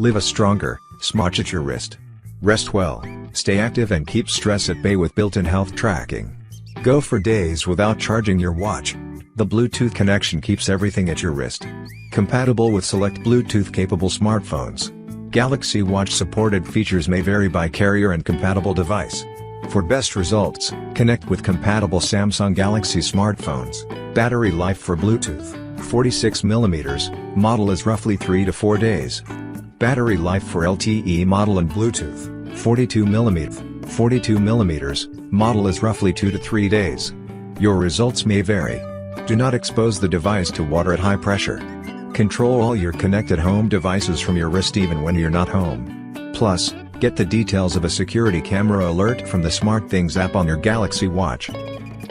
Live a stronger, smart at your wrist. Rest well, stay active and keep stress at bay with built-in health tracking. Go for days without charging your watch. The Bluetooth connection keeps everything at your wrist. Compatible with select Bluetooth-capable smartphones. Galaxy Watch supported features may vary by carrier and compatible device. For best results, connect with compatible Samsung Galaxy smartphones. Battery life for Bluetooth, 46mm, model is roughly 3 to 4 days. Battery life for LTE model and Bluetooth, 42mm, model is roughly 2 to 3 days. Your results may vary. Do not expose the device to water at high pressure. Control all your connected home devices from your wrist even when you're not home. Plus, get the details of a security camera alert from the SmartThings app on your Galaxy Watch.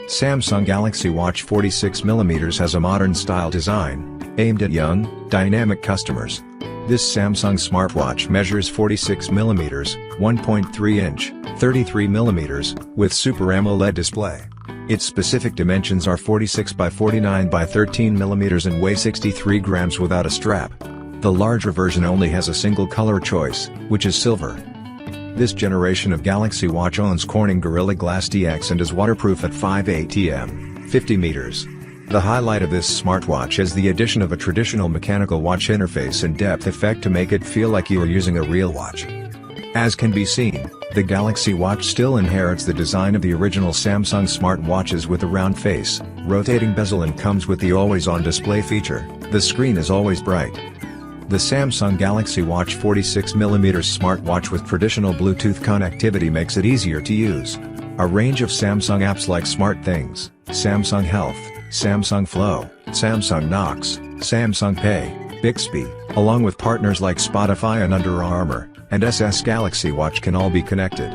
Samsung Galaxy Watch 46mm has a modern style design, aimed at young, dynamic customers. This Samsung smartwatch measures 46mm, 1.3-inch, 33mm, with Super AMOLED display. Its specific dimensions are 46 by 49 by 13mm and weigh 63 grams without a strap. The larger version only has a single color choice, which is silver. This generation of Galaxy Watch owns Corning Gorilla Glass DX and is waterproof at 5 ATM, 50 meters. The highlight of this smartwatch is the addition of a traditional mechanical watch interface and depth effect to make it feel like you are using a real watch. As can be seen, the Galaxy Watch still inherits the design of the original Samsung smartwatches with a round face, rotating bezel and comes with the always-on display feature. The screen is always bright. The Samsung Galaxy Watch 46mm smartwatch with traditional Bluetooth connectivity makes it easier to use. A range of Samsung apps like SmartThings, Samsung Health, Samsung Flow, Samsung Knox, Samsung Pay, Bixby, along with partners like Spotify and Under Armour, and SS Galaxy Watch can all be connected.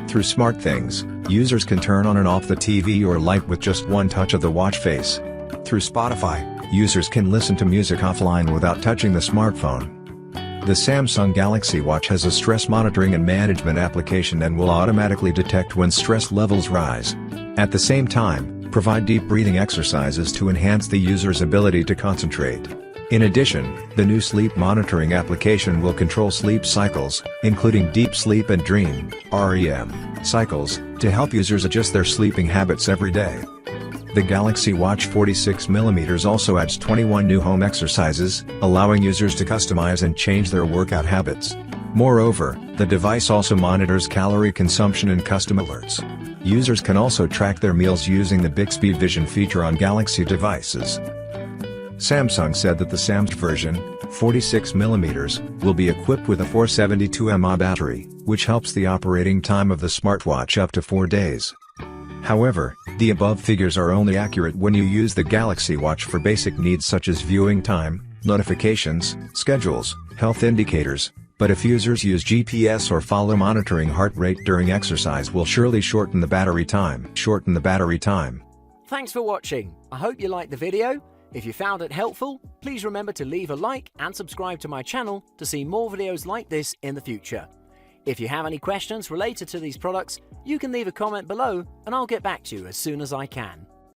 Through SmartThings, users can turn on and off the TV or light with just one touch of the watch face. Through Spotify, users can listen to music offline without touching the smartphone. The Samsung Galaxy Watch has a stress monitoring and management application and will automatically detect when stress levels rise. At the same time, provide deep breathing exercises to enhance the user's ability to concentrate. In addition, the new sleep monitoring application will control sleep cycles, including deep sleep and dream (REM) cycles, to help users adjust their sleeping habits every day. The Galaxy Watch 46mm also adds 21 new home exercises, allowing users to customize and change their workout habits. Moreover, the device also monitors calorie consumption and custom alerts. Users can also track their meals using the Bixby Vision feature on Galaxy devices. Samsung said that the SAMS version, 46mm, will be equipped with a 472 mAh battery, which helps the operating time of the smartwatch up to 4 days. However, the above figures are only accurate when you use the Galaxy Watch for basic needs such as viewing time, notifications, schedules, health indicators, but if users use GPS or follow monitoring heart rate during exercise will surely shorten the battery time. Thanks for watching. I hope you liked the video. If you found it helpful, please remember to leave a like and subscribe to my channel to see more videos like this in the future. If you have any questions related to these products, you can leave a comment below and I'll get back to you as soon as I can.